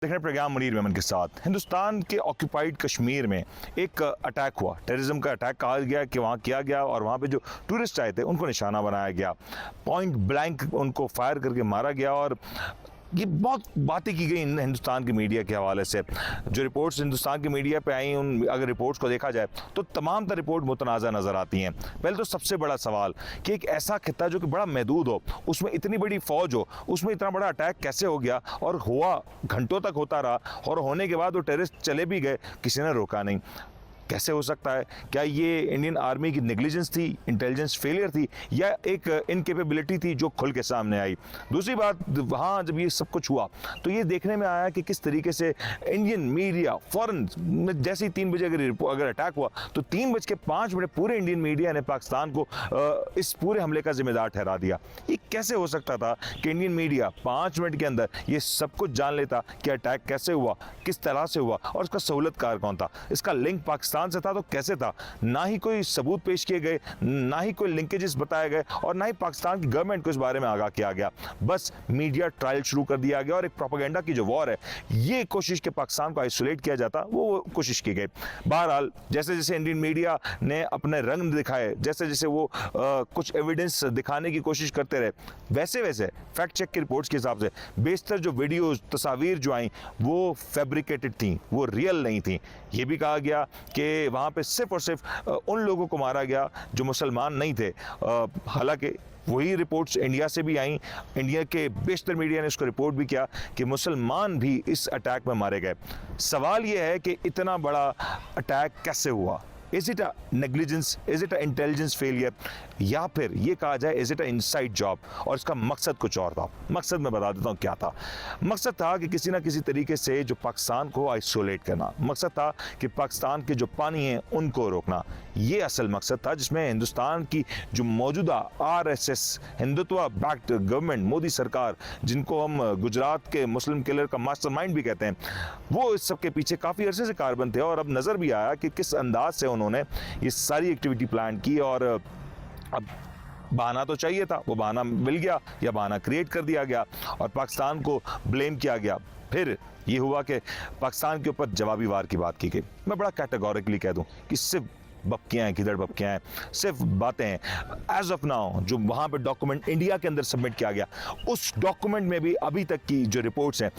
देखने प्रोग्राम मुनीर मेमन के साथ। हिंदुस्तान के ऑक्यूपाइड कश्मीर में एक अटैक हुआ, टेररिज्म का अटैक कहा गया कि वहाँ किया गया और वहाँ पे जो टूरिस्ट आए थे उनको निशाना बनाया गया, पॉइंट ब्लैंक उनको फायर करके मारा गया। और ये बहुत बातें की गई हिंदुस्तान की मीडिया के हवाले से। जो रिपोर्ट्स हिंदुस्तान की मीडिया पे आई, उन अगर रिपोर्ट्स को देखा जाए तो तमाम तर रिपोर्ट मुतनाज़ा नज़र आती हैं। पहले तो सबसे बड़ा सवाल कि एक ऐसा खित्ता जो कि बड़ा महदूद हो, उसमें इतनी बड़ी फ़ौज हो, उसमें इतना बड़ा अटैक कैसे हो गया? और हुआ, घंटों तक होता रहा, और होने के बाद वो टेररिस्ट चले भी गए, किसी ने रोका नहीं। कैसे हो सकता है? क्या ये इंडियन आर्मी की नेग्लिजेंस थी, इंटेलिजेंस फेलियर थी, या एक इनकेपेबिलिटी थी जो खुल के सामने आई? दूसरी बात, वहाँ जब ये सब कुछ हुआ तो ये देखने में आया कि किस तरीके से इंडियन मीडिया फ़ौरन जैसे ही 3 बजे अगर अटैक हुआ तो 3:05 पूरे इंडियन मीडिया ने पाकिस्तान को इस पूरे हमले का जिम्मेदार ठहरा दिया। ये कैसे हो सकता था कि इंडियन मीडिया 5 मिनट के अंदर ये सब कुछ जान लेता कि अटैक कैसे हुआ, किस तरह से हुआ और उसका सहूलतकार कौन था? इसका लिंक पाकिस्तान से था तो कैसे था? ना ही कोई सबूत पेश किए गए, ना ही कोई लिंकेजेस बताए गए, और ना ही पाकिस्तान की गवर्नमेंट को इस बारे में आगाह किया गया। बस मीडिया ट्रायल शुरू कर दिया गया और एक प्रोपेगेंडा की जो वॉर है, ये कोशिश के पाकिस्तान को आइसोलेट किया जाता, वो कोशिश की गई। बहरहाल, जैसे जैसे इंडियन मीडिया ने अपने रंग दिखाए, जैसे जैसे वो कुछ एविडेंस दिखाने की कोशिश करते रहे, वैसे वैसे फैक्ट चेक की रिपोर्ट्स के हिसाब से बेशतर जो वीडियोज, तस्वीर जो आई वो फैब्रिकेटेड थी, वो रियल नहीं थी। ये भी कहा गया कि वहाँ पे सिर्फ और सिर्फ उन लोगों को मारा गया जो मुसलमान नहीं थे। हालांकि वही रिपोर्ट्स इंडिया से भी आई, इंडिया के बेशतर मीडिया ने उसको रिपोर्ट भी किया कि मुसलमान भी इस अटैक में मारे गए। सवाल ये है कि इतना बड़ा अटैक कैसे हुआ? Is it a negligence, is it a intelligence failure, या फिर ये कहा जाए is it a inside job? और इसका मकसद कुछ और था। मकसद मैं बता देता हूँ क्या था। मकसद था कि किसी ना किसी तरीके से जो पाकिस्तान को आइसोलेट करना, मकसद था कि पाकिस्तान के जो पानी हैं उनको रोकना। ये असल मकसद था, जिसमें हिंदुस्तान की जो मौजूदा RSS Hindutva backed government, Modi सरकार, जिनको हम गुजरात के मुस्लिम किलर का मास्टरमाइंड भी कहते हैं, वो इस सब के पीछे काफ़ी अरसे से कारबंद थे। और अब नज़र भी आया कि किस अंदाज से उन्होंने ये सारी एक्टिविटी प्लान की। और अब बहाना तो चाहिए था, वो बहाना मिल गया या बहाना क्रिएट कर दिया गया और पाकिस्तान को ब्लेम किया गया। फिर ये हुआ कि पाकिस्तान के ऊपर जवाबी वार की बात की गई। मैं बड़ा कैटेगोरिकली कह दूं कि सिर्फ बपकियाँ हैं, किधर बपकियाँ हैं, सिर्फ बातें हैं। एज ऑफ नाउ जो वहाँ पे डॉक्यूमेंट इंडिया के अंदर सबमिट किया गया, उस डॉक्यूमेंट में भी अभी तक की जो रिपोर्ट्स हैं,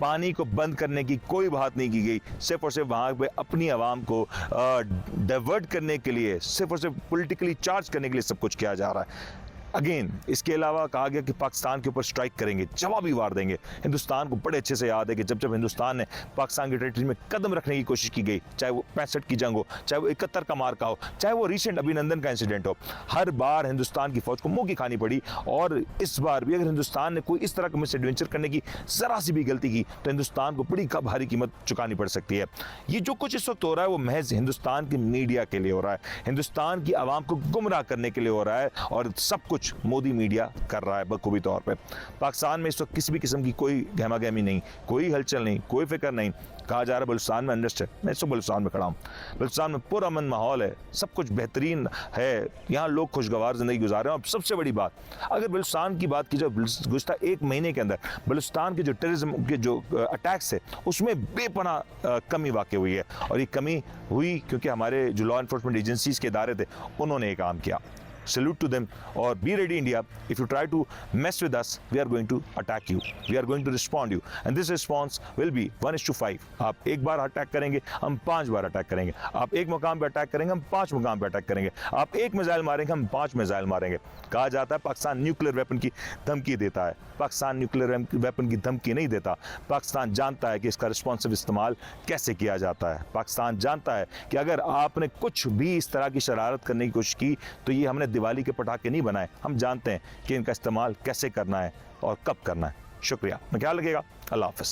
पानी को बंद करने की कोई बात नहीं की गई। सिर्फ और सिर्फ वहाँ पे अपनी आवाम को डाइवर्ट करने के लिए, सिर्फ और सिर्फ पॉलिटिकली चार्ज करने के लिए सब कुछ किया जा रहा है। अगेन, इसके अलावा कहा गया कि पाकिस्तान के ऊपर स्ट्राइक करेंगे, जवाबी वार देंगे। हिंदुस्तान को बड़े अच्छे से याद है कि जब जब हिंदुस्तान ने पाकिस्तान की टेरिटरी में कदम रखने की कोशिश की गई, चाहे वो 65 की जंग हो, चाहे वो 71 का मार्का हो, चाहे वो रिसेंट अभिनंदन का इंसिडेंट हो, हर बार हिंदुस्तान की फौज को मुंह की खानी पड़ी। और इस बार भी अगर हिंदुस्तान ने कोई इस तरह का मिस एडवेंचर करने की ज़रा सी भी गलती की तो हिंदुस्तान को बड़ी भारी कीमत चुकानी पड़ सकती है। ये जो कुछ इस वक्त हो रहा है वो महज हिंदुस्तान की मीडिया के लिए हो रहा है, हिंदुस्तान की आवाम को गुमराह करने के लिए हो रहा है, और सब कुछ मोदी मीडिया कर रहा है बखूबी तौर पे। पाकिस्तान में इस वक्त किसी भी किस्म की कोई गहमा गहमी नहीं, कोई हलचल नहीं, कोई फिक्र नहीं। कहा जा रहा है बलूचिस्तान में अनरेस्ट है। मैं इस बलूचिस्तान में खड़ा हूँ, बलूचिस्तान में पुरअमन माहौल है, सब कुछ बेहतरीन है, यहाँ लोग खुशगवार ज़िंदगी गुजार रहे हैं। और सबसे बड़ी बात, अगर बलूचिस्तान की बात की जाए, गुज़श्ता 1 महीने के अंदर बलूचिस्तान के जो टेररिज्म के जो अटैक्स है उसमें बेपनाह कमी वाक़ हुई है। और ये कमी हुई क्योंकि हमारे जो लॉ इन्फोर्समेंट एजेंसीज़ के इदारे थे उन्होंने ये काम किया। Salute to them, or be ready India, if you try to mess with us, we are going to attack you, we are going to respond you, and this response will be 1:5। आप एक बार attack करेंगे, हम 5 बार attack करेंगे। आप एक मुकाम पे attack करेंगे, हम 5 मुकाम पे अटैक करेंगे। आप एक मिसाइल मारेंगे, हम 5 मिसाइल मारेंगे। कहा जाता है पाकिस्तान न्यूक्लियर वेपन की धमकी देता है। पाकिस्तान न्यूक्लियर वेपन की धमकी नहीं देता। पाकिस्तान जानता है कि इसका रिस्पॉन्सिव इस्तेमाल कैसे किया जाता है। पाकिस्तान जानता है कि अगर आपने कुछ भी इस तरह की शरारत करने की कोशिश की तो ये हमने दिवाली के पटाखे नहीं बनाए, हम जानते हैं कि इनका इस्तेमाल कैसे करना है और कब करना है। शुक्रिया, मैं ख्याल रखिएगा। अल्लाह हाफ़िज़।